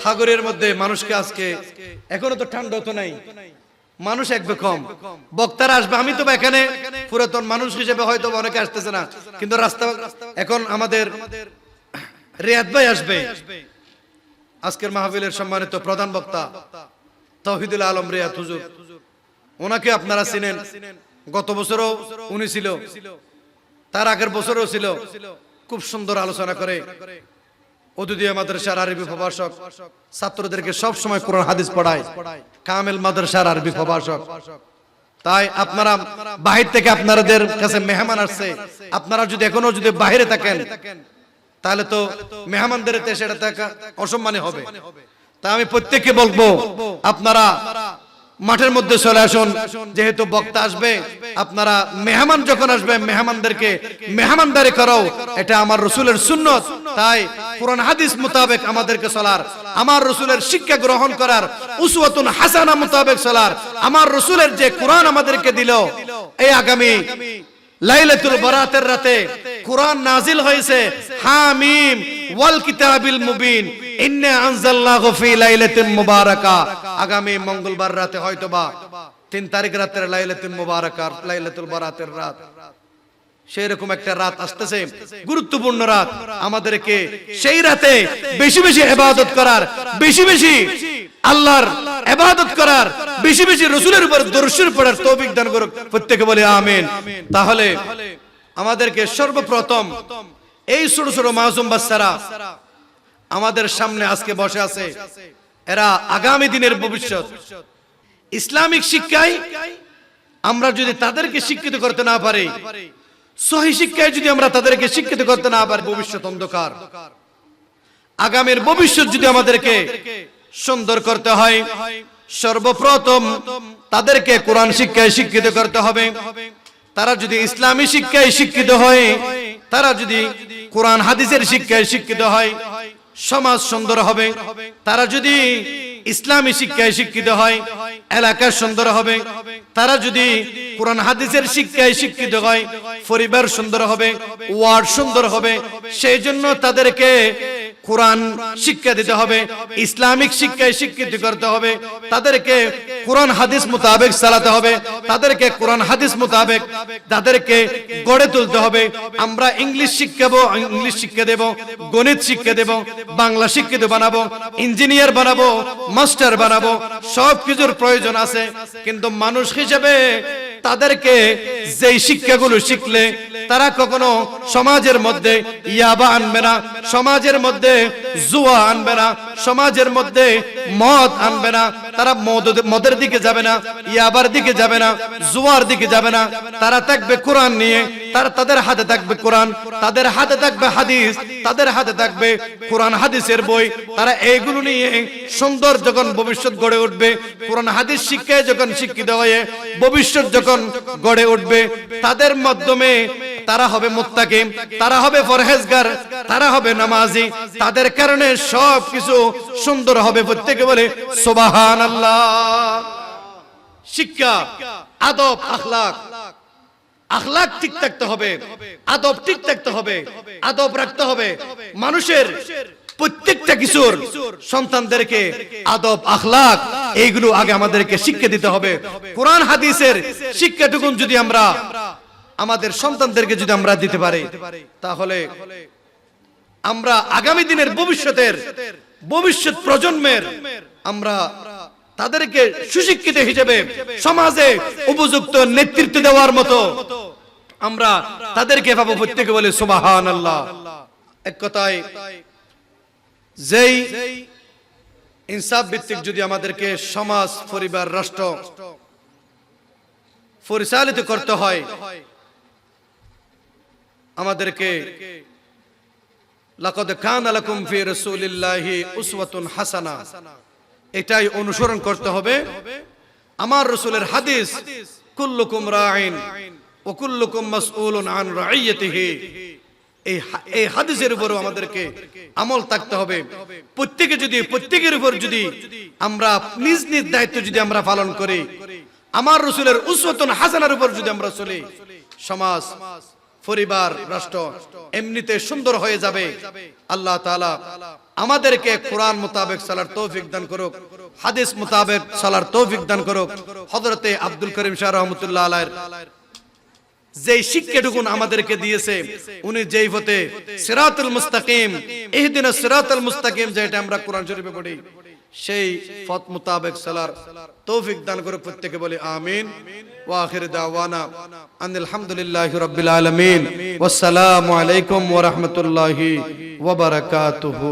Speaker 1: সাগরের মধ্যে মানুষকে আজকে এখনো তো ঠান্ডা তো নাই, মানুষ একবে কম, বক্তারা আসবে। আমি তো এখানে পুরাতন মানুষ হিসেবে হয়তো অনেকে আসতেছে না, কিন্তু রাস্তা এখন আমাদের রিয়াদ ভাই আসবে, আজকের মাহফিলের সম্মানিত প্রধান বক্তা তাওহীদুল আলম রিয়াদ হুজুর। ওনাকে আপনারা চিনেন, গত বছরও উনি ছিল, তার আগের বছরও ছিল। খুব সুন্দর আলোচনা করে, উদুদিয়া মাদ্রাসার আরবি প্রভাষক, ছাত্রদেরকে সব সময় কোরআন হাদিস পড়ায়, কামেল মাদ্রাসার আরবি প্রভাষক। তাই আপনারা বাহির থেকে আপনাদের কাছে মেহমান আসছে, আপনারা যদি এখনো যদি বাইরে থাকেন তাহলে তো মেহমানদের সেটা থাকা অসম্মানী হবে। তাই আমি প্রত্যেককে বলবো আপনারা মাঠের মধ্যে চলে আসুন, যেহেতু বক্তা আসবে। আপনারা মেহমান যখন আসবে মেহমানদেরকে মেহমানদারি করো, এটা আমার রাসূলের সুন্নাত। তাই কোরআন হাদিস মোতাবেক আমাদেরকে চলার, আমার রাসূলের শিক্ষা গ্রহণ করার, উসওয়াতুন হাসানা মোতাবেক চলার, আমার রাসূলের যে কোরআন আমাদেরকে দিল, এই আগামী লাইলাতুল বারাতের রাতে কোরআন নাজিল হয়েছে, হামিম ওয়াল কিতাবিল মুবিন ইন্না আনজালনাহু ফি লাইলাতিন মুবারাকা। আগামী মঙ্গলবার রাতে হয়তোবা 3 তারিখ রাতের লাইলাতুল মুবারাকা, লাইলাতুল বারাতের রাত, সেই রকম একটা রাত আসতেছে, গুরুত্বপূর্ণ রাত। আমাদেরকে সেই রাতে বেশি বেশি ইবাদত করার, বেশি বেশি আল্লাহর ইবাদত করার, বেশি বেশি রাসূলের উপর দরুদ শরীফ পড়ার তৌফিক দান করুক, প্রত্যেকে বলে আমিন। তাহলে আমাদেরকে সর্বপ্রথম এই ছোট ছোট মাসুম বাচ্চারা আমাদের সামনে আজকে বসে আছে, এরা আগামী দিনের ভবিষ্যৎ। ইসলামিক শিক্ষায় আমরা যদি তাদেরকে শিক্ষিত করতে না পারি, সহি শিক্ষায় যদি আমরা তাদেরকে শিক্ষিত করতে না পারি, ভবিষ্যৎ অন্ধকার। আগামীর ভবিষ্যৎ যদি আমাদেরকে সুন্দর করতে হয়, সর্বপ্রথম তাদেরকে কোরআন শিক্ষায় শিক্ষিত করতে হবে। তারা যদি ইসলামী শিক্ষায় শিক্ষিত হয়, তারা যদি কোরআন হাদিসের শিক্ষায় শিক্ষিত হয়, সমাজ সুন্দর হবে। তারা যদি ইসলামী শিক্ষায় শিক্ষিত হয়, এলাকা সুন্দর হবে। তারা যদি কোরআন হাদিসের শিক্ষায় শিক্ষিত হয়, পরিবার সুন্দর হবে, ওয়ার্ড সুন্দর হবে। সেই জন্য তাদেরকে কোরআন শিক্ষা দিতে হবে, ইসলামিক শিক্ষায় শিক্ষিত করতে হবে, তাদেরকে কোরআন হাদিস মোতাবেক চালাতে হবে, তাদেরকে কোরআন হাদিস মোতাবেক তাদেরকে গড়ে তুলতে হবে। আমরা ইংলিশ শিখাবো, ইংলিশ শিক্ষা দেব, গণিত শিক্ষা দেব, বাংলা শিক্ষিত বানাবো, ইঞ্জিনিয়ার বানাবো, মাস্টার বানাবো, সব কিছুর প্রয়োজন আছে। কিন্তু মানুষ হিসেবে তাদেরকে যেই শিক্ষাগুলো শিখলে তারা কখনো সমাজের মধ্যে ইয়াবা আনবে না, সমাজের মধ্যে জুয়া আনবে না, সমাজের মধ্যে মদ আনবে না, তারা মদের দিকে যাবে না, ইয়াবার দিকে যাবে না, জুয়ার দিকে যাবে না। তারা থাকবে কোরআন নিয়ে, তাদের হাতে থাকবে কোরআন, তাদের হাতে থাকবে হাদিস, তাদের হাতে থাকবে কোরআন হাদিসের বই। তারা এইগুলো নিয়ে সুন্দর যখন ভবিষ্যৎ গড়ে উঠবে, কোরআন হাদিস শিক্ষায় যখন শিক্ষিত হয়ে ভবিষ্যৎ যখন গড়ে উঠবে, তাদের মাধ্যমে তারা হবে মুত্তাকি, তারা হবে পরহেজগার, তারা হবে নামাজি। তাদের কারণে সব কিছু সুন্দর হবে। প্রত্যেকে বলে সুবহানাল্লাহ। শিক্ষা, আদব, আখলাক, আখলাক ঠিক থাকতে হবে, আদব ঠিক থাকতে হবে, আদব রাখতে হবে। মানুষের প্রত্যেকটা কিশোর সন্তানদেরকে আদব, আখলাক এইগুলো আগে আমাদেরকে শিক্ষা দিতে হবে। কোরআন হাদিসের শিক্ষাটুকুন যদি আমরা আমাদের সন্তানদেরকে যদি আমরা দিতে পারি, তাহলে আমরা আগামী দিনের ভবিষ্যৎ প্রজন্মের আমরা তাদেরকে সুশিক্ষিত হিসেবে সমাজে উপযুক্ত নেতৃত্ব দেওয়ার মতো আমরা তাদেরকে পাবো। প্রত্যেকে বলে সুবহানাল্লাহ। এক কথায় যেই ইনসাফ ভিত্তিক যদি আমাদেরকে সমাজ, পরিবার, রাষ্ট্র পরিচালিত করতে হয়, আমাদেরকে লাকাদ কানা লাকুম ফি রাসূলিল্লাহি উসওয়াতুন হাসানা, এটাই অনুসরণ করতে হবে। আমার রাসূলের হাদিস, কুল্লুকুম রাঈন ওয়া কুল্লুকুম মাসউলুন আন রাইয়াতিহি, এই হাদিসের উপরও আমাদেরকে আমল থাকতে হবে। প্রত্যেকের উপর যদি আমরা নিজ নিজ দায়িত্ব যদি আমরা পালন করি, আমার রাসূলের উসওয়াতুন হাসানার উপর যদি আমরা চলি, সমাজ, পরিবার, রাষ্ট্র এমনিতে সুন্দর হয়ে যাবে। আল্লাহ তাআলা আমাদেরকে কোরআন মোতাবেক চলার তৌফিক দান করুক, হাদিস মোতাবেক চলার তৌফিক দান করুক। হযরতে আব্দুল করিম শাহ রাহমাতুল্লাহ আলাইহির যেই শিক্ষাটুকু আমাদেরকে দিয়েছে, উনি যেই পথে সিরাতুল মুস্তাকিম, ইহদিনাস সিরাতাল মুস্তাকিম, যেটা আমরা কোরআন শরীফে পড়ি, সেই পথ মোতাবেক চলার তৌফিক দান করুক। প্রত্যেকে বলি আমিন। ওয়া আখিরু দাওয়ানা আনিল হামদুলিল্লাহি রাব্বিল আলামিন। ওয়াসসালামু আলাইকুম ওয়া রাহমাতুল্লাহি ওয়া বারাকাতুহু।